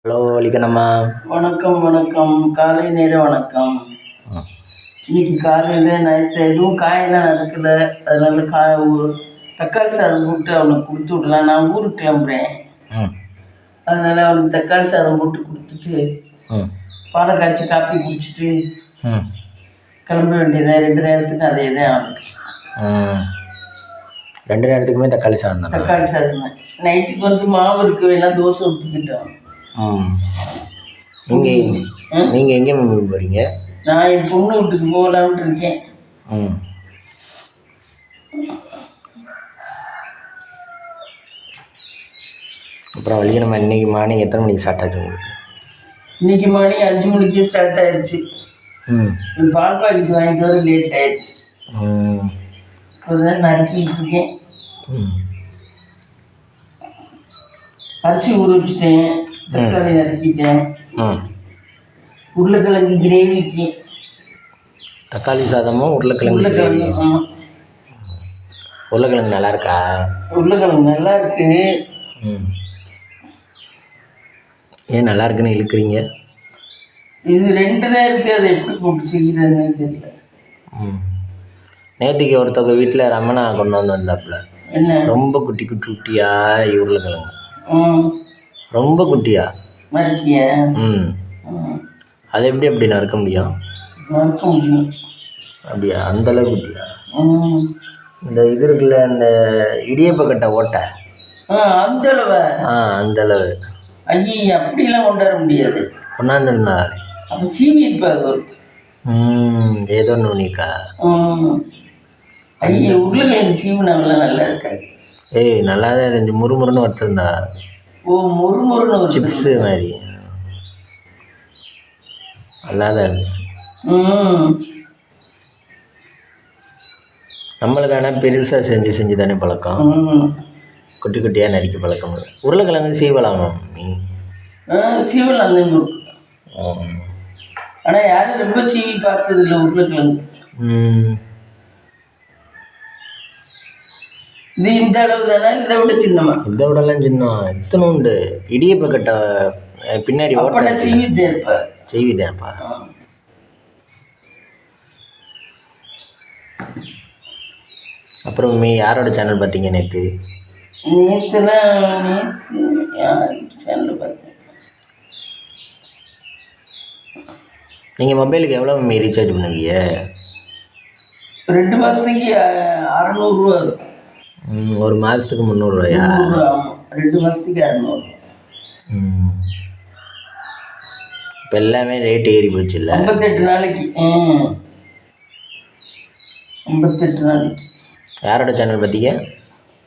Hello வலிக்கண்ணம்மா. வணக்கம் வணக்கம், காலை நேர வணக்கம். இன்னைக்கு காலையில் நைட்டு எதுவும் காயெல்லாம் நடக்கல, அதனால தக்காளி சாதம் போட்டு அவனுக்கு கொடுத்து விடலாம். நான் ஊருக்கு கிளம்புறேன், அதனால் அவனுக்கு தக்காளி சாதம் போட்டு கொடுத்துட்டு பாலை காய்ச்சி காப்பி குடிச்சிட்டு கிளம்ப வேண்டியதான். 2 நேரத்துக்கு அதே தான் அவனுக்கு. 2 நேரத்துக்குமே தக்காளி சாதம் தான். தக்காளி சாதம் தான். நைட்டுக்கு வந்து மாவு இருக்கு, வேணால் தோசை ஊற்றிக்கிட்டோம். நீங்கள் எங்கே போகிறீங்க? நான் என் பொண்ணு வீட்டுக்கு போகலான்ட்டு இருக்கேன். அப்புறம் வலிக்கண்ணம்மா, இன்றைக்கி மார்னிங் எத்தனை மணிக்கு ஸ்டார்ட் ஆச்சு உங்களுக்கு? இன்றைக்கி மார்னிங் 5 மணிக்கே ஸ்டார்ட் ஆயிடுச்சு. பால் பாக்கெட் வாங்கிட்டு வர லேட் ஆயிடுச்சு. இப்போதான் நறுக்கிட்டு இருக்கேன். அரிசி ஊற வச்சுட்டேன், தக்காளி நறுக்கிட்டேன். உருளைக்கிழங்கு கிரேவிக்கு. தக்காளி சாதமும் உருளைக்கிழங்கு. உருளைக்கிழங்கு நல்லா இருக்கா? உருளைக்கிழங்கு நல்லா இருக்கு. ஏன் நல்லா இருக்குன்னு இழுக்கிறீங்க? இது 2 தான் இருக்குது, அதை எப்படி போட்டு செய்கிறதுன்னு தெரியல. நேற்றுக்கு ஒருத்தவங்க வீட்டில் ரமணா கொண்டு வந்தாப்புல. என்ன? ரொம்ப குட்டி குட்டி குட்டியா உருளைக்கிழங்கு. ரொம்ப குட்டியா மறுக்கிய. அது எப்படி அப்படி நறுக்க முடியும்? நறுக்க முடியும். அப்படியா? அந்தளவு குட்டியா? இந்த இது இருக்குல்ல, இந்த இடியப்பக்கட்டை ஓட்டை, அந்தளவு. அந்தளவு. ஐயா, அப்படிலாம் கொண்டாட முடியாது. கொண்டாந்துருந்தா அப்போ சீவி இருப்பாது. ஏதோ நுனிக்கா. ஐயா, உருளைக்கிழங்கு சீவினாவெல்லாம் நல்லா இருக்காது. ஏய், நல்லா தான் இருந்துச்சு, முறுமுறுன்னு வச்சுருந்தா. ஓ, முறுமுறுன்னு சிப்ஸு மாதிரி நல்லா தான் இருந்துச்சு. நம்மளுக்கு ஆனால் பெருசாக செஞ்சு தானே பழக்கம், குட்டி குட்டியாக நறுக்கி பழக்கம். உருளைக்கிழங்கு சீவலாமா நீ? சீவலாம். ஆனால் யாரும் ரொம்ப சீவி பார்த்தது இல்லை உருளைக்கிழங்கு. இது இந்த அளவு தானே? இதை விட சின்னமா? இதை விடலாம் சின்னம். எத்தனை உண்டு இடியப்பக்கட்டை பின்னாடி ஓட்ட செய்விதேன்ப்பா. அப்புறம் யாரோட சேனல் பார்த்தீங்க நேற்று? சேனல் பார்த்தேன். நீங்கள் மொபைலுக்கு எவ்வளோ ரீசார்ஜ் பண்ணுவீங்க? 2 மாதத்துக்கு 600 ரூபா. ஒரு மாதத்துக்கு 300 ரூபாயா? 2 மாதத்துக்கு 600. இப்போ எல்லாமே ரேட் ஏறி போச்சு இல்லை? 58 நாளைக்கு. 58 நாளைக்கு. யாரோட சேனல் பார்த்தீங்க?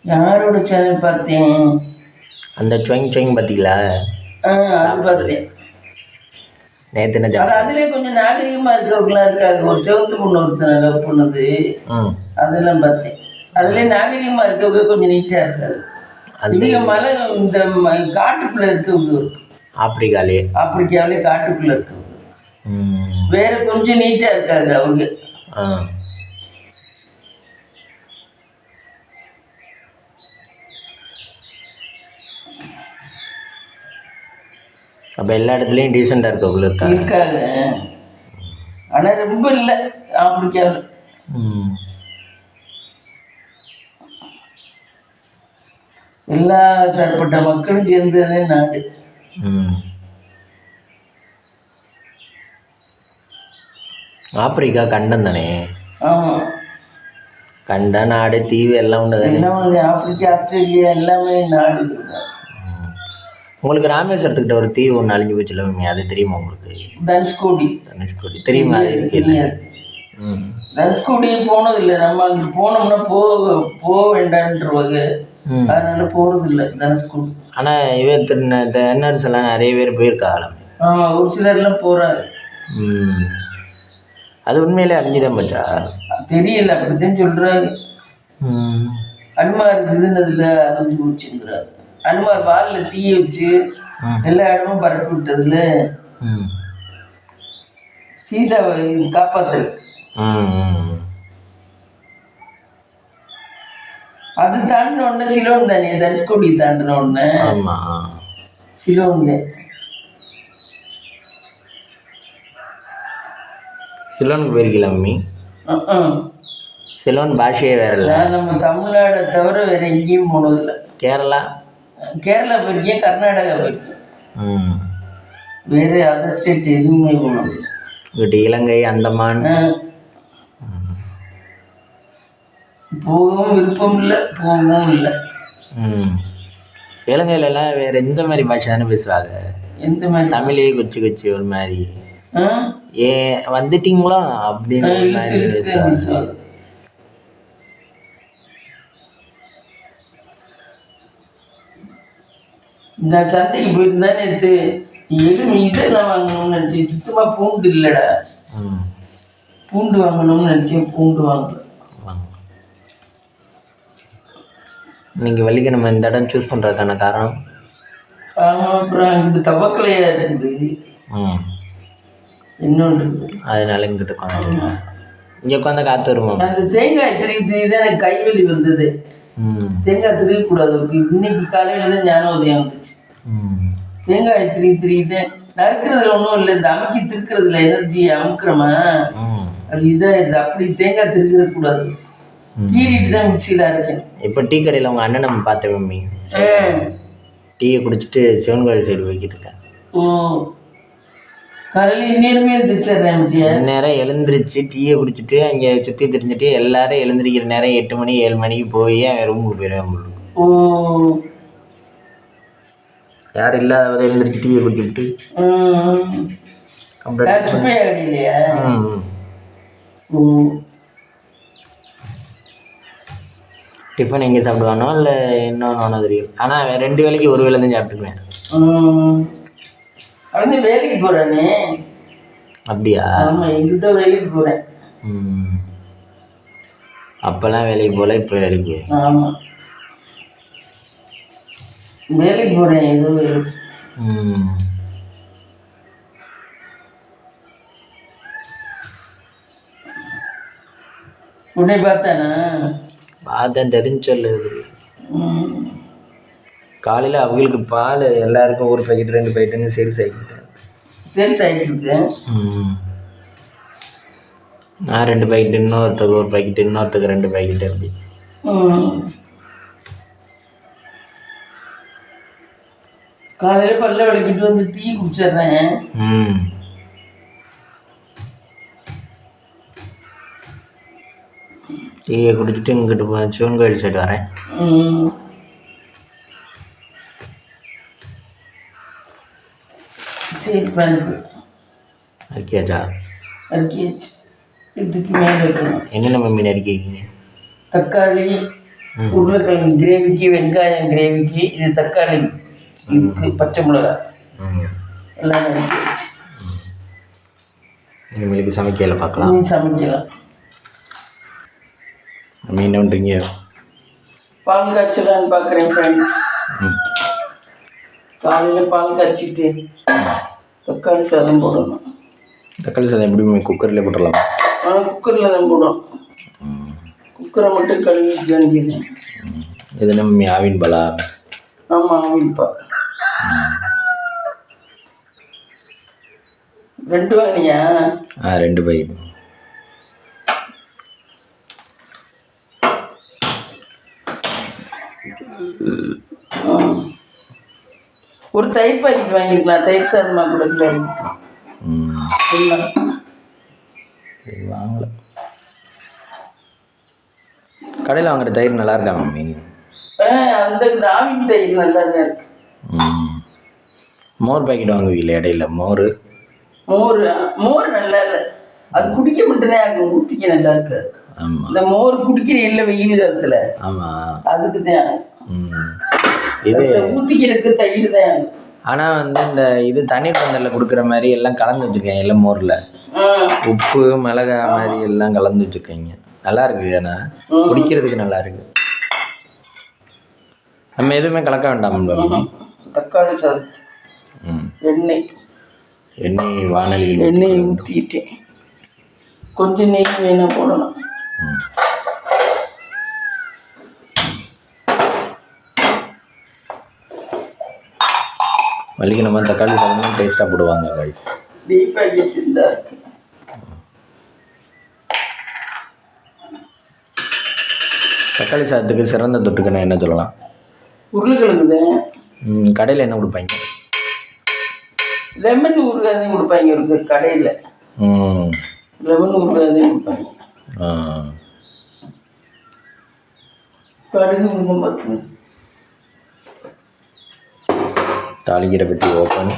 யாரோட சேனல் பார்த்தேன்? அந்த ட்வெங் பார்த்தீங்களா? அது பார்த்தேன். நேற்று என்ன சேனல்? அதுலேயே கொஞ்சம் நாகரிகமாக இருக்கிறவங்களாம் இருக்காங்க. ஒரு செவத்து பொண்ணு ஒருத்தர் லவ் பண்ணது, அதெல்லாம் பார்த்தேன். அதுலேயே நாகரிகமாக இருக்கவங்க கொஞ்சம் நீட்டாக இருக்காது. அதிக மலை இந்த காட்டுக்குள்ளே இருக்கவங்க, ஆப்பிரிக்காவிலே காட்டுக்குள்ளே இருக்கவங்க வேற கொஞ்சம் நீட்டாக இருக்காங்க அவங்க. அப்போ எல்லா இடத்துலையும் டீசெண்டாக இருக்கவங்களும் இருக்காங்க. ஆனால் ரொம்ப இல்லை ஆப்பிரிக்காவில். எல்லா தரப்பட்ட மக்களும் சேர்ந்ததே நாடு. ஆப்பிரிக்கா கண்டம் தானே? ஆமாம், கண்ட நாடு தீவு எல்லாம் ஒன்று தானே? எல்லாம் வந்து ஆப்பிரிக்கா, ஆஸ்திரேலியா எல்லாமே நாடு. உங்களுக்கு ராமேஸ்வரத்துக்கிட்ட ஒரு தீவு ஒன்று அழிஞ்சு போச்சுல, அது தெரியுமா உங்களுக்கு? தனுஷ்கோடி. தெரியுமா? அது தெரியாது. தனுஷ்கோடி போனதில்லை. நம்ம அங்கே போனோம்னா போக வேண்டான்றவங்க, அதனால போகிறதில்லை தனுஷ்கோடி. ஆனால் இவர் தென்னரசு எல்லாம் நிறைய பேர் போயிருக்காங்க. ஒரு சிலர்லாம் போகிறாரு. அது உண்மையிலே அழிஞ்சுதான் போச்சா? தெரியல, அப்படித்தான் சொல்கிறாரு. அனுமார் இருந்ததில் அழிஞ்சு போச்சுங்கிறாரு. அனுமார் வாலில் தீய வச்சு எல்லா இடமும் பரப்பி விட்டதுல சீதாவை காப்பாற்று. அது தாண்டின உடனே சிலோன் தானே, தனுஷ்கோடி தாண்டின உடனே சிலோன். சிலோனுக்கு போயிருக்கீங்களா மம்மி? சிலோன் பாஷையே வேற இல்லை. நான் நம்ம தமிழ்நாடை தவிர வேறு எங்கேயும் போனதில்லை. கேரளா போயிருக்கேன், கர்நாடகா போயிருக்கேன். வேறு அதர் ஸ்டேட் எதுவுமே போனது. இங்கிட்ட இலங்கை, அந்தமான் போகவும் விருப்பம் இல்லை, போகவும் இல்லை. இலங்கையிலலாம் வேறு எந்த மாதிரி பாஷை தானே பேசுவாங்க? எந்த மாதிரி? தமிழே கொச்சு கொச்சு ஒரு மாதிரி ஏன் வந்துட்டீங்களா அப்படின்னு மாதிரி பேசுவாங்க. நான் சந்தைக்கு போயிருந்தா நேற்று எலும்பு இதெல்லாம் வாங்கணும்னு நினச்சேன். சுத்தமாக பூண்டு இல்லைடா. பூண்டு வாங்கணும்னு நினச்சேன், பூண்டு வாங்கல. நீங்கள் வெள்ளிக்கிழமை இந்த இடம் சூஸ் பண்ணுறதுக்கான காரணம்? ஆமாம், அப்புறம் இங்கிட்டு தவக்கலையாக இருக்குது. இன்னொன்று இருக்குது, அதனால இங்கிட்ட உட்காந்து இங்கே உட்காந்து காற்று வருமா? அந்த தேங்காய் திருப்பி தான் எனக்கு கைவலி வந்தது. தேங்காய் திருக்கக்கூடாது. இன்னைக்கு காலையில் தான் ஞானோதயம் வந்துச்சு. தேங்காய் திரிதான் நறுக்கிறதுல ஒன்றும் இல்லை, இந்த அமைக்கி திருக்கிறதுல எனர்ஜி அமுக்கிறோமா அது இதாக. அப்படி தேங்காய் திருக்கிறக்கூடாது, கீறிட்டு தான் மிக்சியில் அரைக்கணும். இப்போ டீ கடையில் உங்கள் அண்ணன் நம்ம பார்த்தேன் மம்மி, டீயை குடிச்சிட்டு சிவன் கோயில் சைடு போய்கிட்டு இருக்கேன். காலையில் இந்நேரமே எழுந்திரிச்சிடுறேன். நேரம் எழுந்திரிச்சு டீயை குடிச்சிட்டு அங்கே சுற்றி தெரிஞ்சுட்டு எல்லாரும் எழுந்திரிக்கிற நேரம் 8 மணி 7 மணிக்கு போய் அவன் ரூமுக்கு போயிடுவேன். யார் இல்லாத எழுந்திரிச்சு டீயை குடிச்சுட்டு டிஃபன் எங்கே சாப்பிடுவானோ இல்லை என்ன தெரியும். ஆனால் 2 வேளைக்கு 1 வேளை தான் சாப்பிட்டுக்குவேன். அவன் வேலைக்கு போகிறானே. அப்படியா? ஆமாம், எங்கிட்ட வேலைக்கு போகிறேன். அப்போல்லாம் வேலைக்கு போகல, இப்போ வேலைக்கு போகிறேன். ஆமாம், வேலைக்கு போகிறேன். ஏதோ உன்னை பார்த்தானா? பார்த்தேன், தெரிஞ்சு சொல்லுது. காலையில் அவங்களுக்கு பால் எல்லாருக்கும் 1 பாக்கெட் 2 பாக்கெட்டுன்னு சேல்ஸ் ஆகிட்டு. நான் 2 பாக்கெட், இன்னொருத்தருக்கு 1 பாக்கெட், இன்னொருத்தருக்கு 2 பாக்கெட். அப்படி காலையில் பல்ல விளக்கிட்டு வந்து டீ குடிச்சிடுறேன். டீயை குடிச்சிட்டு இங்கிட்டு சிவன் கோயில் சைடு வரேன். சரி, பருப்பு அரிக்கியாச்சா? அரிக்கியாச்சு. இதுக்கு மேலே வைக்கணும். என்னென்ன மம்மி அரிக்கிங்க? தக்காளி, உருளைக்கிழங்கு கிரேவிக்கு, வெங்காயம் கிரேவிக்கு, இது தக்காளி, இதுக்கு பச்சை மிளகாய் எல்லாம் அரிக்கியாச்சு. இனிமேலுக்கு சமைக்கல பார்க்கலாம். சமைக்கலாம். என்ன பண்ணுறீங்க? பால் காய்ச்சலான்னு பார்க்குறேன் ஃப்ரெண்ட்ஸ். காலையில் பால் காய்ச்சிட்டு தக்காளி சாதம் போடணும். தக்காளி சாதம் எப்படி குக்கரில் போட்டுடலாம்? குக்கரில் தான் போடும். குக்கரை மட்டும் கழுவி கண்டிக்கிறேன். இது நம்ம ஆவின் பாலா? ஆமாம், ஆவின் பால். 2 வாங்கினியா? 2 பாக்கெட். ஒரு தயிர் பாக்கெட் வாங்கிருக்கலாம், தயிர் சாதமா கூட வாங்கல. கடையில் வாங்குற தயிர் நல்லா இருக்கா மம்மி? அந்த ஆவின் தயிர் நல்லா தான் இருக்கு. மோர் பாக்கெட் வாங்குவீங்களா இடையில? மோர் நல்லா இல்லை, அது குடிக்க மட்டும்தான் இருக்கும், ஊற்றிக்க நல்லா இருக்கு. ஆமாம், இந்த மோர் குடிக்கிற இல்லை வெயில் காலத்தில். ஆமாம், அதுக்கு தான் இது ஊற்றிக்கிறதுக்கு தயிர் தான். ஆனால் இந்த இது தண்ணீர் பந்தலில் கொடுக்குற மாதிரி எல்லாம் கலந்து வச்சுருக்கேன். எல்லாம் மோரில் உப்பு மிளகாய் மாதிரி எல்லாம் கலந்து வச்சுருக்கீங்க. நல்லா இருக்குது, ஆனால் குடிக்கிறதுக்கு நல்லா இருக்கு. நம்ம எதுவுமே கலக்க வேண்டாம். தக்காளி சாதம் எண்ணெய் வானலியில் எண்ணெய் ஊற்றிட்டேன். கொஞ்சம் நெய் வேணால் போடலாம். வெள்ளிக்கிழமை தக்காளி சாதம் டேஸ்ட்டாக போடுவாங்க கைஸ். டீ பாக்கெட் இருந்தால் இருக்கு. தக்காளி சாதத்துக்கு சிறந்த தொட்டுக்குன்னு என்ன சொல்லலாம்? உருளைக்கிழங்கு. கடையில் என்ன கொடுப்பாங்க? லெமன் ஊறுகாதையும் கொடுப்பாங்க இருக்கு கடையில். லெமன் ஊறுகாதையும் கொடுப்பாங்க. கடுகு உளுந்தம் பருப்பு. தாளிக்கிற பெட்டி ஓப்பன்.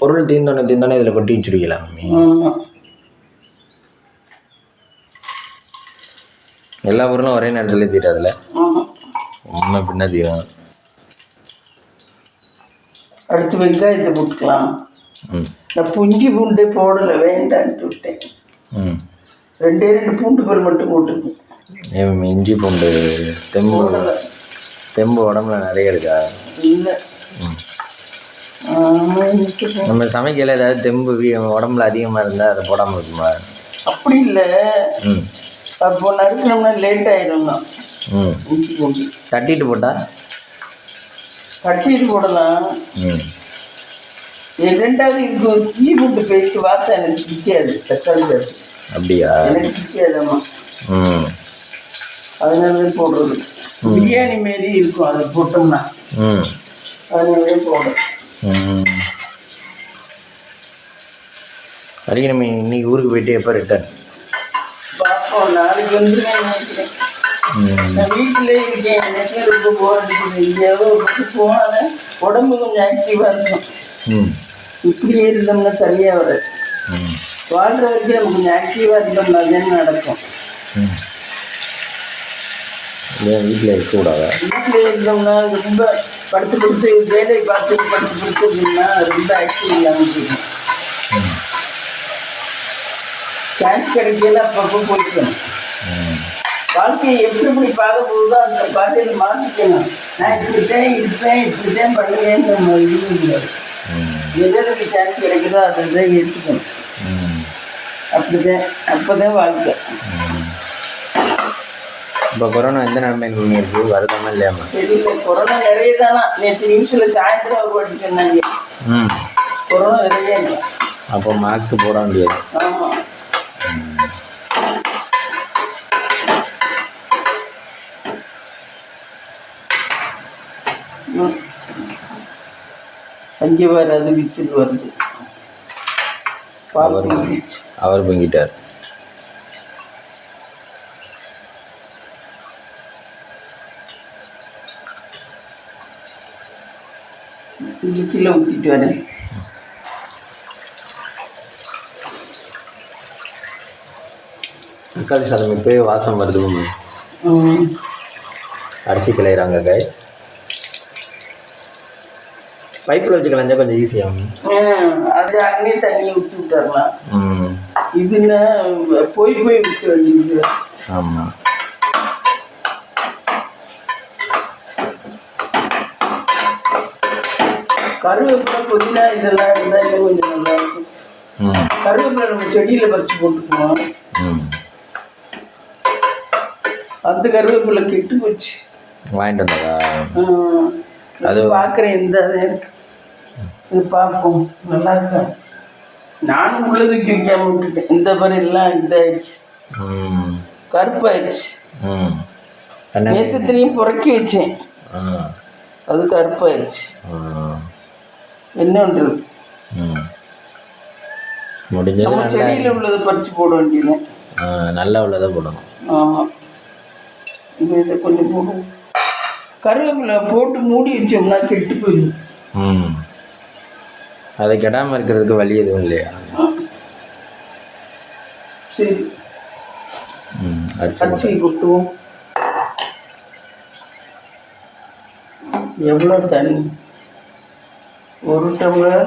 பொருள் தீர்ந்தோன்னே இதில் கொட்டி வச்சுருக்கலாம். எல்லா பொருளும் ஒரே நேரத்தில் தீராதுல, ஒன்று பின்ன தீரும். அடுத்து வெங்காயத்தை போட்டுக்கலாம். நான் புஞ்சி பூண்டே போடலை, வேண்டான்ட்டு விட்டேன். 2 பூண்டு பல் மட்டும் போட்டுருக்கேன். இஞ்சி பூண்டு தெம்பு உடம்புல நிறைய இருக்கா? இல்லை, நம்ம சமைக்கல ஏதாவது தெம்பு உடம்புல அதிகமாக இருந்தால் அதை போடாமல் இருக்குமா? அப்படி இல்லை, அப்போ நறுக்கணும்னா லேட் ஆயிடும். இஞ்சி பூண்டு தட்டிட்டு போட்டால் தட்டிட்டு போடலாம். ரெண்டாவது இதுக்கு இஞ்சி பூண்டு பேஸ்ட் வாசம் எனக்கு பிடிக்காது. தக்காளி சாப்பிட்டு அப்படியா? எனக்கு பிடிக்காதம்மா, அதனால போடுறது. பிரியாணி மாரி இருக்கும் அதை போட்டோம்னா, அதனாலே போடுறேன். அதுக்கு நம்ம இன்னைக்கு ஊருக்கு போயிட்டு எப்போ ரிட்டர்ன் பார்ப்போம். நாளைக்கு வந்துருவேன் நினைக்கிறேன். நான் வீட்டிலே இருக்கேன், எனக்கு ரொம்ப போர் அடிக்குது. எங்கேயாவது ஒரு பக்கம் போனாலும் உடம்பு கொஞ்சம் ஆக்டிவாக இருக்கும். இப்படியே இருந்தோம்னா சரியாக வராது. வாழ்கிற வரைக்கும் நம்ம கொஞ்சம் ஆக்டிவாக இருந்தோம்னா தான் நடக்கும். வீட்டில் இருக்கக்கூடாது. வீட்டிலே இருந்தோம்னா ரொம்ப படுத்து வேலையை பார்த்து படுத்து அப்படின்னா ரொம்ப ஆக்டிவ் இல்லாமல் இருக்கும். சான்ஸ் கிடைக்கல அப்பப்போ போய்க்கணும். வாழ்க்கையை எப்படி பார்க்க போகுதோ அந்த பாதையில் மாற்றிக்கணும். நான் இப்படித்தான் இருப்பேன், இப்படித்தான் பண்ணுவேன்னு நம்ம இது முடியாது. எதற்கு சான்ஸ் கிடைக்குதோ அதை தான் எடுத்துக்கணும். அப்படிதான், அப்போதான் வாழ்க்கை. இப்போ கொரோனா எந்த நிலைமையில் இருக்குது? வருதாமல் இல்லையாமா? தெரியல, கொரோனா நிறைய தானா. நேற்று நியூஸில் சாயந்தரம் அவர் படிச்சு சொன்னாங்க கொரோனா நிறைய இல்லை. அப்போ மாஸ்க் போட முடியாது. ஆமாம், அங்கே வராது, விசில் வருது. அவர் பொங்கிட்டார். கீழே ஊற்றிட்டு வரேன். தக்காளி சாதம் இப்போயே வாசம் வருது. அரிசி கிளையிறாங்க காய். பைப்பில் வச்சு கலைஞ்சா கொஞ்சம் ஈஸியாகும். அது அங்கேயே தண்ணியை விட்டு விட்டுறலாம். இதுல போய் விட்டு வேண்டியது. ஆமாம், கருவேப்பிலை புதினா இதெல்லாம் இருந்தால் இன்னும் கொஞ்சம் நல்லா இருக்கும். கருவேப்பிலை நம்ம செடியில் பறித்து போட்டுக்குவோம். அந்த கருவேப்பிலை கெட்டு போச்சு. வாங்கிட்டு வந்ததா? அது பார்க்குறேன். இந்த இருக்கு, இது பார்ப்போம், நல்லா இருக்கேன். நானும் உள்ள தூக்கி வைக்காம விட்டுட்டேன். இந்த மாதிரி எல்லாம் இதாயிடுச்சு, கருப்பாயிடுச்சு. நேற்றத்துலேயும் புறக்கி வச்சேன், அது கருப்பாயிடுச்சு. என்ன பண்ணுறது? நம்ம செடியில் உள்ளதை பறித்து போட வேண்டியது. நல்லா உள்ளதை போடணும். ஆமாம், இதை கொஞ்சம் போடுவோம். கருவேப்பிலை போட்டு மூடி வச்சோம்னா கெட்டு போயிடும். அதை கெடாமல் இருக்கிறதுக்கு வழி எதுவும் இல்லையா? சரி, அரிசி கொட்டுவோம். எவ்வளோ தண்ணி? 1 டம்ளர்,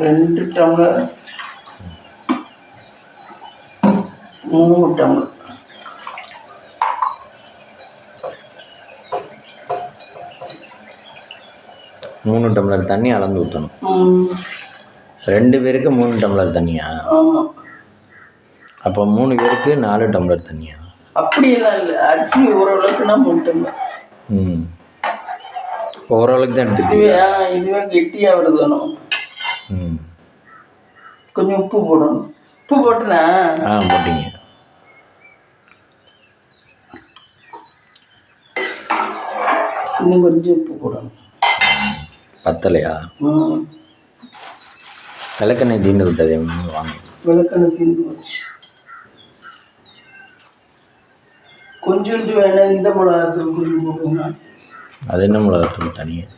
2 டம்ளர், 3 டம்ளர். மூணு டம்ளர் தண்ணி அளந்து ஊற்றணும். 2 பேருக்கு 3 டம்ளர் தண்ணியா? ஆமாம். அப்போ 3 பேருக்கு 4 டம்ளர் தண்ணியா? அப்படியெல்லாம் இல்லை, அரிசி ஓரளவுக்குன்னா 3 டம்ளர். ஓரளவுக்கு தான் எடுத்துக்கிட்டீங்க. இதுவே கெட்டியாக வருது வேணும். ம். கொஞ்சம் உப்பு போடணும். உப்பு போட்டுனா போட்டீங்க. இன்னும் கொஞ்சம் உப்பு போடணும். பத்தலையா? விளக்கெண்ணெய் தீர்ந்து விட்டதே. வாங்க, விளக்கெண்ணெய் தீர்ந்து போச்சு. கொஞ்சோண்டு வேணா இந்த மிளகாத்தூள் கொஞ்சம் போடுங்க. அது என்ன மிளகாத்தூள் தனியாக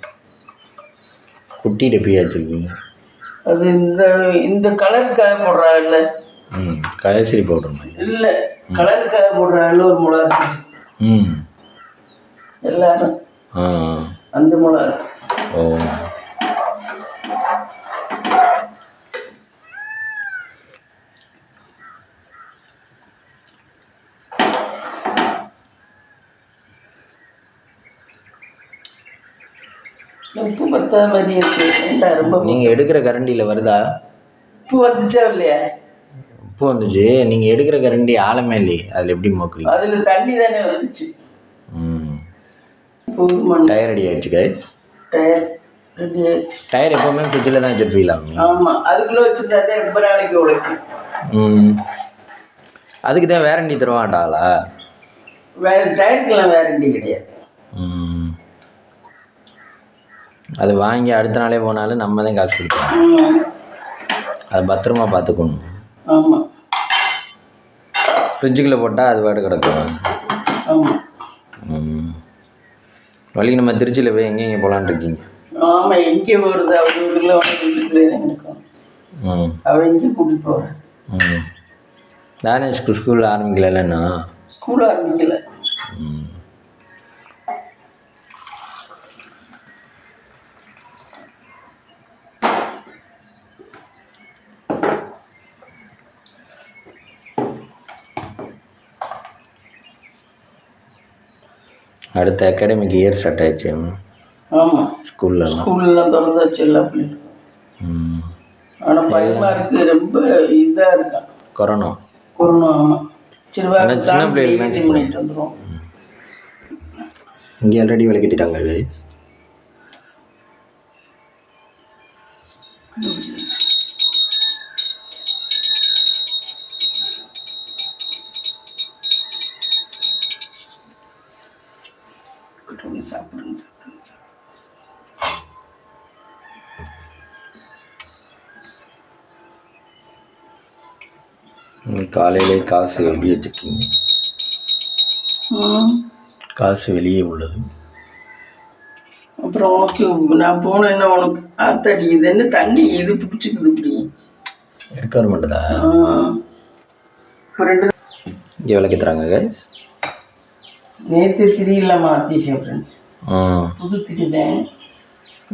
குட்டி டெப்பியாக வச்சுருக்கீங்க? அது இந்த கலருக்காக போடுறாங்கல்ல. கயசரி பவுடர் இல்லை, கலருக்காக போடுறாங்கல்ல ஒரு மிளகாத்தூள். எல்லாரும் அந்த மிளகா. ஓ, உப்பு பத்தாத மாதிரி இருக்கு. ரொம்ப நீங்கள் எடுக்கிற கரண்டியில் வருதா? உப்பு வந்துச்சா இல்லையா? உப்பு வந்துச்சு. நீங்கள் எடுக்கிற கரண்டி ஆழமே இல்லையே, அதில் எப்படி மோக்குறீங்க? அதில் தண்ணி தானே வந்துச்சு. டயர் ரெடி ஆயிடுச்சு கைஸ். டயர் ரெடி ஆயிடுச்சு. டயர் எப்போவுமே ஃப்ரிட்ஜில் தான் வச்சுருப்பீங்களா? ஆமாம், அதுக்குள்ளே வச்சுருந்தா ரொம்ப நாளைக்கு உழைக்கும். அதுக்கு தான் வேரண்டி தருவாண்டாளா? டயருக்கெல்லாம் வேரண்டி கிடையாது. அது வாங்கி அடுத்த நாளே போனாலும் நம்ம தான் காசு கொடுக்கணும். அதை பத்திரமா பார்த்துக்கணும். ஆமாம், ஃப்ரிட்ஜுக்குள்ளே போட்டால் அது பாட்டு கிடக்கும். ஆமாம். வழி நம்ம திருச்சியில் போய் எங்கே போகலான்னு இருக்கீங்க? ஆமாம், எங்கே போகிறது? அவங்க ஊரில் இருக்கும். அவள் எங்கேயும் கூட்டிகிட்டு போகிறேன். தானேஷ்க்கு ஸ்கூல் ஆரம்பிக்கலன்னா? ஸ்கூல் ஆரம்பிக்கல. அடுத்த அகாடமிக் இயர் ஸ்டார்ட் ஆயிடுச்சு. ஆமாம், ஸ்கூல்லாம் திறந்தாச்சு எல்லா பிள்ளைகளும். ஆனால் பயமாக இருக்குது, ரொம்ப இதாக இருக்கா கொரோனா. ஆமாம், சின்ன பிள்ளைகள் வந்துடும். இங்கே ஆல்ரெடி விளக்கிட்டாங்க. சாப்பிடுங்க. காலையிலே காசு வெளியே வச்சுருக்கீங்க. காசு வெளியே உள்ளது. அப்புறம் உனக்கு நான் போனேன்னா உனக்கு ஆத்தடி இது என்ன தண்ணி இது பிடிச்சிக்குது இப்படி எடுக்க மாட்டேதா? இங்கே விளக்கி தராங்க கைஸ். நேற்று திரியெல்லாம் மாற்றிட்டேன் ஃப்ரெண்ட்ஸ். புது திரிட்டேன்.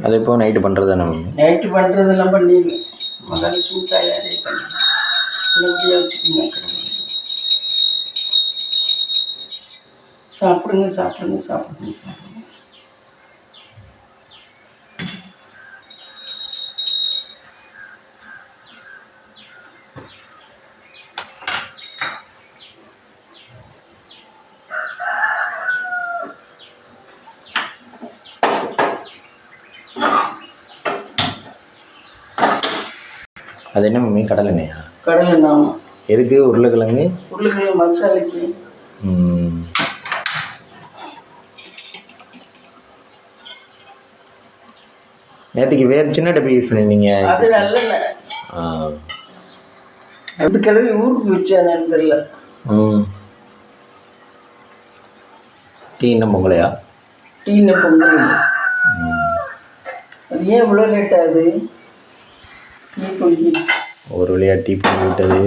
அது இப்போ நைட்டு பண்ணுறது தானே? நைட்டு பண்ணுறதெல்லாம் பண்ணிடுவேன். முதல்ல சூட்டாயாரே பண்ணேன். வச்சுக்கோங்க. சாப்பிடுங்க. அது என்ன மம்மி? கடலை எண்ணெயா? கடலை எண்ணெய். எதுக்கு? உருளைக்கிழங்கு மசாலைக்கு. நேற்றுக்கு வேறு சின்ன டப்பி யூஸ் பண்ணிருந்தீங்க. அது நல்லெண்ணெய். அது கிளம்பி ஊருக்கு வச்சானு தெரியல. டீ இன்னும் பொங்கலையா? டீ இன்னும் பொங்கல். அது ஏன் இவ்வளோ லேட் ஆகுது? டீ பொங்கி ஒரு வழியாக டீ பொங்கி விட்டது.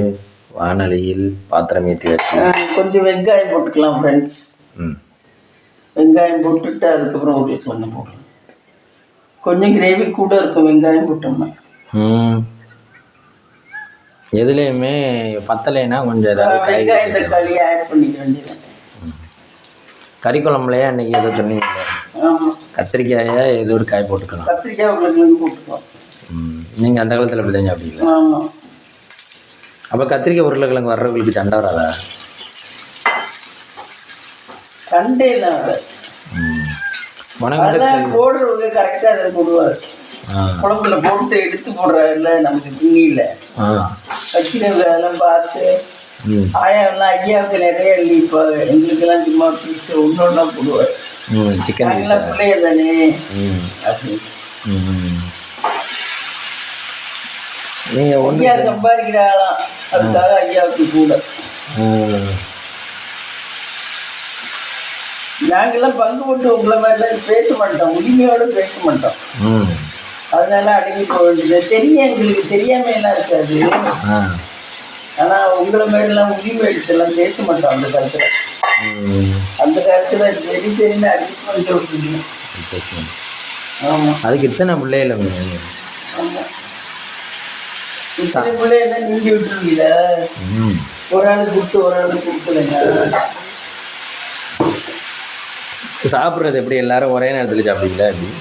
வானொலியில் பாத்திரம் ஏற்றி வச்சு கொஞ்சம் வெங்காயம் போட்டுக்கலாம் ஃப்ரெண்ட்ஸ். வெங்காயம் போட்டுட்டு அதுக்கப்புறம் உருளைக்கிழங்கு போடலாம். கொஞ்சம் கிரேவி கூட இருக்கும் வெங்காயம் போட்டோம்னா. எதுலேயுமே பத்தலைன்னா கொஞ்சம் ஏதாவது வெங்காயம் தக்காளி ஆட் பண்ணிக்க வேண்டியது. கறி குழம்புலையே அன்றைக்கி ஏதோ சொன்னீங்க. ஆமாம், கத்திரிக்காயை ஏதோ ஒரு காய் போட்டுக்கலாம். கத்திரிக்காய் உருளைக்கிழங்கு போட்டுக்கலாம். நீங்கள் அந்த காலத்தில் அப்படி தான் சாப்பிட்டீங்களா? ஆமாம். அப்போ கத்திரிக்காய் உருளைக்கிழங்கு வர்றவங்களுக்கு சண்டை வராதா? சண்டே தான். அதெல்லாம் போடுறவங்க கரெக்டாக அதை போடுவார். குழம்புல போட்டு எடுத்து போடுறாருல நமக்கு துணியில் வச்சுருங்க. அதெல்லாம் பார்த்து ஆயாவெல்லாம் ஐயாவுக்கு நிறைய அள்ளி இப்போ எங்களுக்கெல்லாம் சும்மா பீஸ் ஒன்றா போடுவார். நாங்களாம் பிள்ளைய தானே அப்படின்னு ஐயா சம்பாதிக்கிறாங்களாம், அதுக்காக ஐயாவுக்கு கூட. நாங்கெல்லாம் பங்கு போட்டு உங்களை மாதிரிலாம் பேச மாட்டோம், உரிமையோடு பேச மாட்டோம். அதனால அடங்கி போக வேண்டியது தெரியும், எங்களுக்கு தெரியாம எல்லாம் இருக்காது. ஆனா உங்களை மாதிரிலாம் உரிமை எடுத்துலாம் பேச மாட்டோம் அந்த காலத்துல. அந்த காலத்துல சரி சரின்னு அட்ஜஸ்ட் பண்ணிட்டு விட்டுருக்கீங்க. ஆமா, அதுக்கு இத்தனை பிள்ளைகள். ஆமா, இத்தனை பிள்ளைகள் நீங்க விட்டுருவீங்க. ஒரு ஆள் கொடுத்து ஒரு ஆள் கொடுத்துருங்க. சாப்பிட்றது எப்படி எல்லாரும் ஒரே நேரத்தில் சாப்பிடுவீங்களா எப்படி?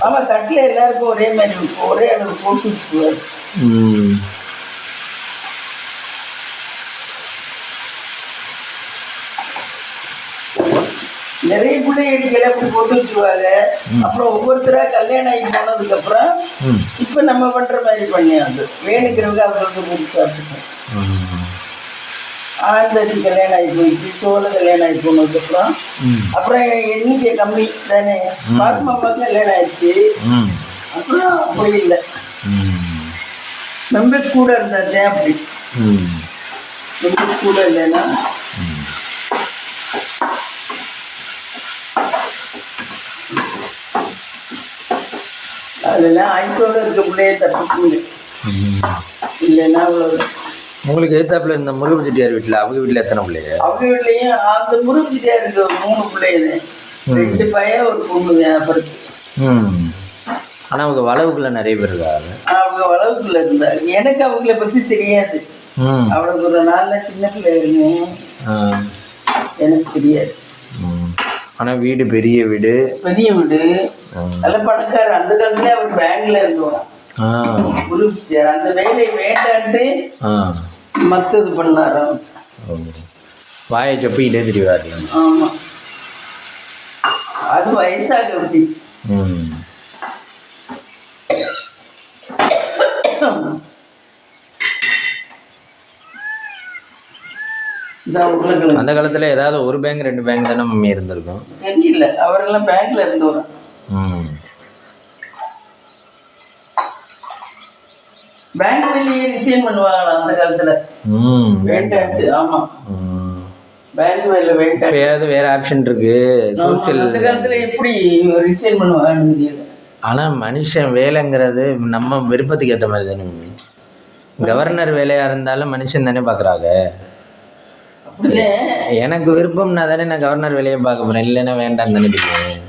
ஆமா, தட்டில் எல்லாருக்கும் ஒரே மாதிரி இருக்கும், ஒரே அளவு போட்டு வச்சுக்குவார். நிறைய பிள்ளைகளுக்கு அப்படி போட்டு வச்சுருவாங்க. அப்புறம் ஒவ்வொருத்தரா கல்யாணம் ஆகி போனதுக்கு அப்புறம் இப்ப நம்ம பண்ற மாதிரி பண்ணியாங்க. வேணுங்கிறவங்க அவங்களுக்கு கொடுத்து சாப்பிட்டுக்கோம். ஆழ்ந்தாச்சு கல்யாணம் ஆகி போயிடுச்சு, சோழ கல்யாணம் ஆகி போனதுக்கு அப்புறம் எண்ணிக்கை கம்மி தானே. பாத்மாவுக்கு கல்யாணம் ஆயிடுச்சு, அப்புறம் அப்படி இல்லை. மெம்பர்ஸ் கூட இருந்தாச்சே அப்படி. மெம்பர்ஸ் கூட இல்லைன்னா அதெல்லாம் ஆய்ச்சோடு இருக்க பிள்ளைய தப்பிச்சுங்க. இல்லைன்னா அவ்வளவு. உங்களுக்கு எதிர்த்தாப்புல இந்த முருகன் செட்டியார் வீட்டில் அவங்க வீட்டில் எத்தனை பிள்ளைங்க? அவங்க வீட்லையும் அந்த முருகன் செட்டியாருக்கு 3 பிள்ளைங்க, 2 பையன் ஒரு பொண்ணு. அப்புறம் ஆனால் அவங்க வளவுக்குள்ள நிறைய பேர் இருக்காங்க. அவங்க வளவுக்குள்ள இருந்தாங்க. எனக்கு அவங்கள பற்றி தெரியாது. அவளுக்கு ஒரு நாள்ல சின்ன பிள்ளை இருந்தேன், எனக்கு தெரியாது. ஆனால் வீடு பெரிய வீடு, பெரிய வீடு, நல்ல பணக்காரர். அந்த காலத்துல அவர் பேங்க்ல இருந்தோம். அந்த வேலையை வேண்டான்ட்டு மற்றது பண்ணாராம். வாயை சொப்பிக்கிட்டே தெரிவாரு. ஆமா, அது வயசாக அப்படி. அந்த காலத்துல ஏதாவது ஒரு பேங்க் 2 பேங்க் தானே மம்மி இருந்திருக்கும். இல்ல, அவரெல்லாம் பேங்க்ல இருந்தவர். பேங்க் வெளியே ரிசைன் பண்ணுவாங்க அந்த காலத்துல வேண்டான்ட்டு. ஆமா, பேங்க் வேலை வேண்டாம். வேற ஆப்ஷன் இருக்கு. அந்த காலத்துல எப்படி ரிசைன் பண்ணுவாங்கன்னு தெரியல. ஆனா மனுஷன் வேலைங்கிறது நம்ம விருப்பத்துக்கு ஏற்ற மாதிரி தானே. கவர்னர் வேலையா இருந்தாலும் மனுஷன் தானே பாக்குறாங்க. எனக்கு விருப்பம்னா தானே நான் கவர்னர் வேலையை பார்க்க போறேன், இல்லைன்னா வேண்டாம்னு தானே தெரியும்.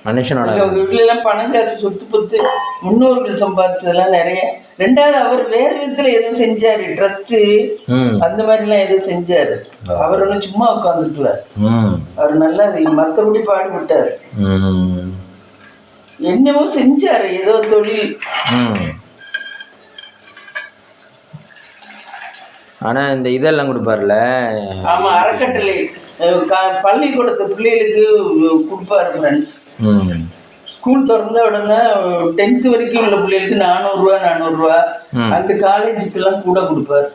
மனுஷனோட வீட்டுல பணம் காசு சொத்து பத்து முன்னோர்கள் சம்பாதிச்சதெல்லாம் நிறைய. 2வது அவர் வேற விதத்துல எதுவும் செஞ்சாரு, ட்ரஸ்ட் அந்த மாதிரி எல்லாம் எதுவும் செஞ்சாரு. அவர் ஒன்னும் சும்மா உட்காந்துக்கல, அவர் நல்லா மற்றபடி பாடுபட்டாரு. என்னமோ செஞ்சாரு, ஏதோ தொழில். ஆனா இந்த இதெல்லாம் கொடுப்பாருல. ஆமா, அறக்கட்டளை பள்ளிக்கூடத்து பிள்ளைகளுக்கு கொடுப்பாரு ஃப்ரெண்ட்ஸ். ஸ்கூல் திறந்த உடனே 10th வரைக்கும் உள்ள பிள்ளைகளுக்கு 400 ரூபா. அந்த காலேஜுக்கு எல்லாம் கூட கொடுப்பாரு.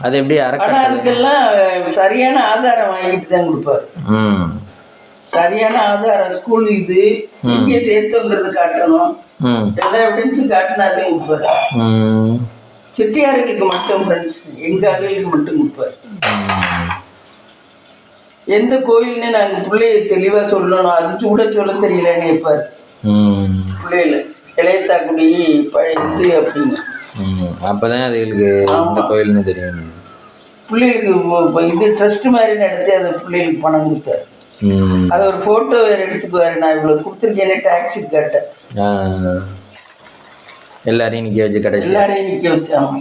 அது எப்படி? ஆனா அதுக்கெல்லாம் சரியான ஆதாரம் வாங்கிட்டு தான் கொடுப்பாரு. சரியான ஆதாரம், ஸ்கூல் இது இங்கே சேர்த்துங்கிறது காட்டணும், எல்லா எவிடன்ஸும் காட்டினாதான் கொடுப்பாரு. செட்டியார்களுக்கு மட்டும் ஃப்ரெண்ட்ஸ், எங்க ஆளுகளுக்கு மட்டும் கொடுப்பாரு. எந்த கோயில்னு நாங்க பிள்ளைய தெளிவா சொல்லணும், அது கூட சொல்ல தெரியலன்னு கேட்பாரு. பிள்ளைகள இளையத்தாக்குடி இது அப்படின்னு அப்பதான் அதுகளுக்கு எந்த கோயில்னு தெரியும். பிள்ளைகளுக்கு இது ட்ரஸ்ட் மாதிரி நடத்தி அந்த பிள்ளைகளுக்கு பணம் கொடுத்தாரு. அது ஒரு போட்டோ வேற எடுத்துக்குவாரு. நான் இவ்வளவு கொடுத்துருக்கேன்னு டாக்ஸி கேட்டேன். எல்லாரையும் நிக்க வச்சு கடைசி எல்லாரையும் நிக்க வச்சு. ஆமா,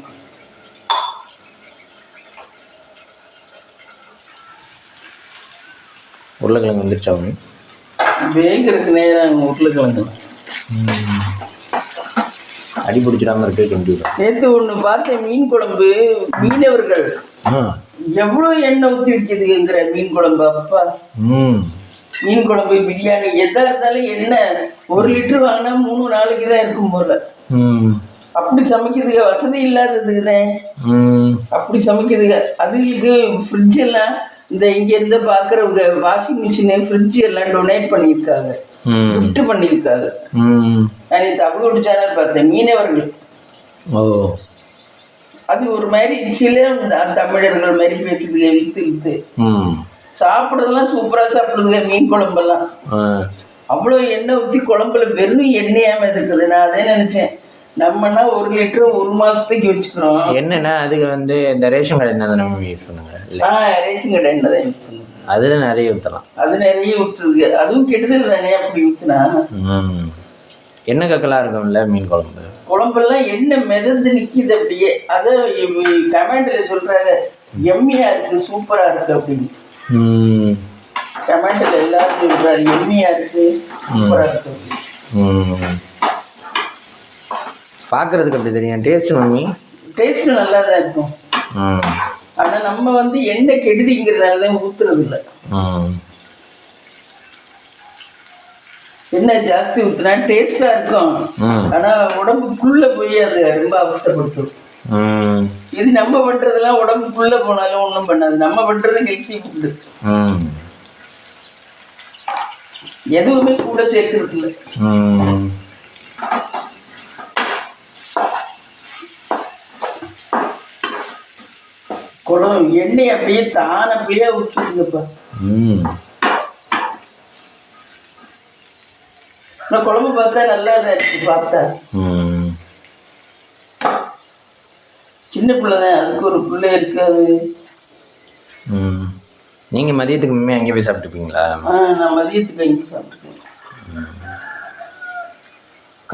உருளைக்கிழங்கு வந்துருச்சா? வேங்கிறதுக்கு நேரம் உருளைக்கிழங்கு அடி பிடிச்சிடாம இருக்கு. நேற்று ஒன்று பார்த்தேன், மீன் குழம்பு. மீனவர்கள் ஆ. எவ்வளோ எண்ணெய் ஊற்றி வைக்குதுங்கிற மீன் குழம்பு அப்பா. ம். மீன் குழம்பு பிரியாணி எதா இருந்தாலும் எண்ணெய் 1 லிட்டர் வாங்கினா 3 நாளைக்கு தான் இருக்கும் போல. ம். அப்படி சமைக்குதுங்க, வசதி இல்லாததுக்குதான் அப்படி சமைக்குதுங்க. அதுகளுக்கு ஃப்ரிட்ஜ் எல்லாம் இந்த இங்க இருந்து பாக்குறவங்க வாஷிங் மிஷின் ஃப்ரிட்ஜ் எல்லாம் டொனேட் பண்ணியிருக்காங்க, கிஃப்ட் பண்ணியிருக்காங்க. நான் தமிழோட சேனல் பார்த்தேன், மீனவர்கள். ஓ. அது ஒரு மாதிரி சில தமிழர்கள் மாதிரி பேசுதுங்க, இழுத்து இழுத்து. சாப்பிட்றதெல்லாம் சூப்பரா சாப்பிடுதுங்க. மீன் குழம்பெல்லாம் அவ்வளோ எண்ணெய் ஊற்றி குழம்புல வெறும் எண்ணெயாம இருக்குது. நான் அதே நினைச்சேன், நம்மனா 1 லிட்டர் 1 மாசத்துக்கு வச்சுக்கிறோம். என்னன்னா அதுக்கு வந்து இந்த ரேஷன் கடை என்ன நம்ம யூஸ் பண்ணுங்க. ரேஷன் கடை என்ன தான் யூஸ் பண்ணுங்க. அதுல நிறைய ஊற்றலாம். அது நிறைய ஊற்றுருக்கு, அதுவும் கெடுதல் தானே அப்படி ஊற்றுனா. எண்ணெய் கக்கலாக இருக்கும்ல மீன் குழம்பு. குழம்பெல்லாம் எண்ணெய் மிதந்து நிற்கிது அப்படியே. அதை கமெண்ட்ல சொல்றாங்க, எம்மியா இருக்கு, சூப்பரா இருக்கு அப்படின்னு. கமெண்ட்ல எல்லாரும் சொல்றாரு எம்மியா இருக்கு, சூப்பரா இருக்கு. பார்க்கறதுக்கு அப்படி தெரியும். டேஸ்ட் மம்மி டேஸ்ட் நல்லா தான் இருக்கும். ஆனா நம்ம வந்து எண்ணெய் கெடுதிங்கிறதால தான் ஊத்துறது இல்லை. எண்ணெய் ஜாஸ்தி ஊத்துனா டேஸ்டா இருக்கும், ஆனா உடம்புக்குள்ள போய் அது ரொம்ப அவஸ்தைப்படுத்தும். இது நம்ம பண்றதெல்லாம் உடம்புக்குள்ள போனாலும் ஒன்றும் பண்ணாது. நம்ம பண்றது ஹெல்த்தி ஃபுட்டு, எதுவுமே கூட சேர்க்கறது இல்லை. குழம்பு எண்ணெய் அப்படியே தான அப்படியே ஊற்றுதுங்கப்பா. குழம்பு பார்த்தா நல்லா தான் இருக்கு. பார்த்தா சின்ன பிள்ளைதான், அதுக்கு ஒரு பிள்ளை இருக்காது. நீங்க மதியத்துக்கு முன்னே அங்கே போய் சாப்பிட்டுப்பீங்களா? நான் மதியத்துக்கு அங்கே சாப்பிட்டுப்பேன்.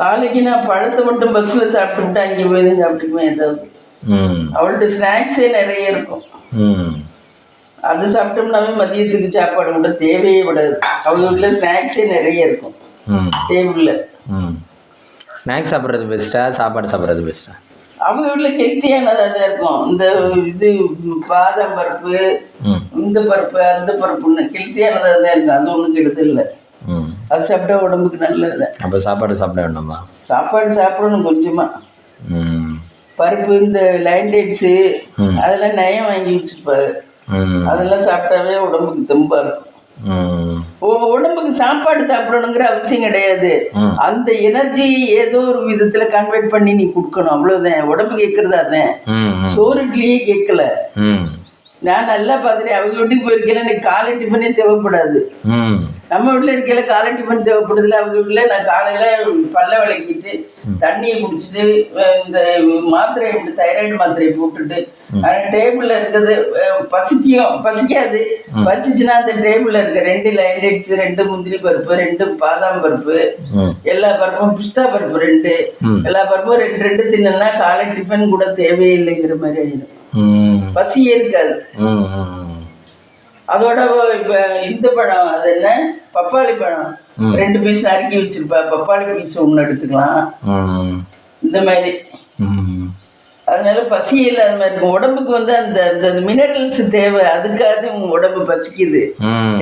காலைக்கு நான் பழத்தை மட்டும் பஸ்ல சாப்பிட்டுட்டு அங்கே போய் தான் சாப்பிட்டுக்குவேன். ஏதாவது அவள்கிட்ட ஸ்நாக்ஸே நிறைய இருக்கும், அது சாப்பிட்டோம்னாவே மதியத்துக்கு சாப்பாடு கூட தேவையே விடாது. அவங்க வீட்டில் ஸ்நாக்ஸே நிறைய இருக்கும் டேபிளில். ஸ்நாக்ஸ் சாப்பிட்றது பெஸ்ட்டா, சாப்பாடு சாப்பிட்றது பெஸ்ட்டா? அவங்க வீட்டில் ஹெல்த்தியானதாக தான் இருக்கும். இந்த இது பாதாம் பருப்பு, இந்த பருப்பு, அந்த பருப்புன்னு ஹெல்த்தியானதாக தான் இருக்கும். அது ஒன்றும் கெடுதல் இல்லை, அது சாப்பிட்டா உடம்புக்கு நல்லது. அப்போ சாப்பாடு சாப்பிட வேண்டாமா? சாப்பாடு சாப்பிடணும் கொஞ்சமா. பருப்பு இந்த லைன் டேட்ஸு அதெல்லாம் நயம் வாங்கி வச்சுருப்பாரு, அதெல்லாம் சாப்பிட்டாவே உடம்புக்கு தெம்பா இருக்கும். உடம்புக்கு சாப்பாடு சாப்பிடணுங்கிற அவசியம் கிடையாது. அந்த எனர்ஜி ஏதோ ஒரு விதத்துல கன்வெர்ட் பண்ணி நீ கொடுக்கணும், அவ்வளவுதான். உடம்பு கேட்கறது அதான், சோறு இட்லியே கேட்கல. நான் நல்லா பார்த்துட்டேன், அவங்க வீட்டுக்கு போயிருக்கேன், எனக்கு காலை டிஃபனே தேவைப்படாது. நம்ம வீட்டில் இருக்கையில காலை டிஃபன் தேவைப்படுதுல. அவங்க வீட்டில் நான் காலையில பல்ல விளக்கிட்டு தண்ணியை குடிச்சிட்டு இந்த மாத்திரையை தைராய்டு மாத்திரையை போட்டுட்டு டேபிள்ல இருக்கிறது பசிக்காது. பசிச்சுன்னா அந்த டேபிள்ல இருக்க 2 லைன்டேட்ஸ், 2 முந்திரி பருப்பு, 2 பாதாம் பருப்பு, எல்லா பருப்பும், பிஸ்தா பருப்பு 2, எல்லா பருப்பும் 2 தின்னா காலை டிஃபன் கூட தேவையில்லைங்கிற மாதிரி ஆயிடும். பசியே இருக்காது. அதோட இப்ப இந்த பழம், அது என்ன, பப்பாளி பழம் 2 பீஸ் நறுக்கி வச்சிருப்பா, பப்பாளி பீஸ் 1 எடுத்துக்கலாம். இந்த மாதிரி அதனால பசியே இல்லாத மாதிரி இருக்கும். உடம்புக்கு வந்து அந்த மினரல்ஸ் தேவை, அதுக்காக உங்க உடம்பு பசிக்குது.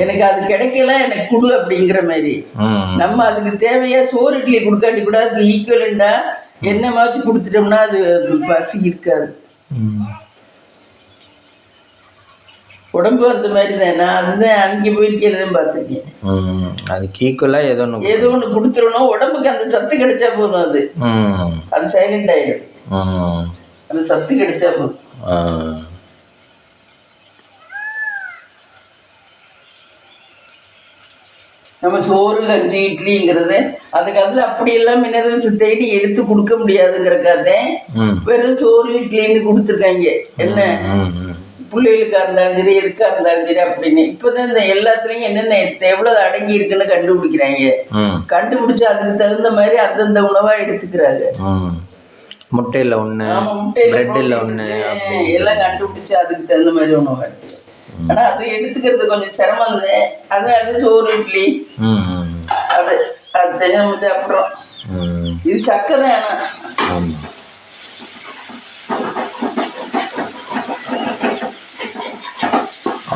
எனக்கு அது கிடைக்கல, எனக்கு குடு அப்படிங்கிற மாதிரி. நம்ம அதுக்கு தேவையா சோறு இட்லி கொடுக்காட்டி கூட அதுக்கு ஈக்குவலண்டா என்னமாச்சும் கொடுத்துட்டோம்னா அது பசி இருக்காது. உடம்பு அந்த மாதிரி தான். நான் அதுதான் அங்கே போயிருக்கிறதையும் பார்த்துருக்கேன். அதுக்கு ஈக்குவலாக ஏதோ ஒன்று கொடுத்துடணும், உடம்புக்கு அந்த சத்து கிடைச்சா போதும். அது சைலண்ட் ஆயிடும், அந்த சத்து கிடைச்சா போதும். நம்ம சோறு கஞ்சி இட்லிங்கிறது அதுக்கு அதில் அப்படியெல்லாம் மினரல்ஸ் தேடி எடுத்து கொடுக்க முடியாதுங்கிறக்காக வெறும் சோறு இட்லின்னு கொடுத்துருக்காங்க. என்ன பிள்ளைகளுக்கா இருந்தாலும் சரி, எதுக்கா இருந்தாலும் சரி அப்படின்னு. இப்பதான் இந்த எல்லாத்துலயும் என்னென்ன எவ்வளவு அடங்கி இருக்குன்னு கண்டுபிடிக்கிறாங்க. கண்டுபிடிச்சு அதுக்கு தகுந்த மாதிரி அந்தந்த உணவா எடுத்துக்கிறாங்க. முட்டையில ஒண்ணு, பிரெட்ல ஒண்ணு, எல்லாம் கண்டுபிடிச்சு அதுக்கு தகுந்த மாதிரி உணவா எடுத்துக்கிறாங்க. ஆனா அது எடுத்துக்கிறது கொஞ்சம் சிரமம் தான். அதனால சோறு இட்லி அது அது நம்ம சாப்பிடுறோம். இது சக்கை தான். ஆனா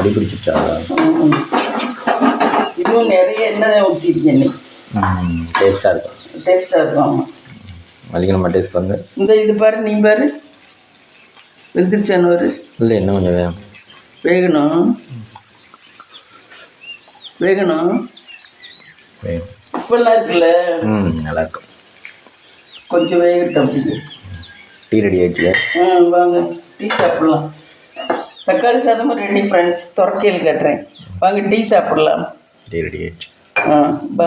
அடி பிடிச்சிச்சா? இதுவும் நிறைய எண்ணெய் ஊற்றிருக்கேன் நீ. டேஸ்ட்டாக இருக்கும். டேஸ்ட்டாக இருக்கும். ஆமாம், அதுக்கு நம்ம டேஸ்ட் பண்ணு. இந்த இது பாரு, நீ பாரு வெந்துருச்சான்னு. இல்லை, இன்னும் கொஞ்சம் வேகணும். இப்பெல்லாம் இருக்குல்ல. நல்லாயிருக்கும். கொஞ்சம் வேகட்டும். அப்படி டீ ரெடி ஆகிடுச்சு. வாங்க டீ சாப்பிட்லாம். தக்காளி சாதமும் ரெடி ஃப்ரெண்ட்ஸ். துறக்கையில் கட்டுறேன், வாங்க டீ சாப்பிட்லாம். டீ ரெடி ஆகிடுச்சு. பா.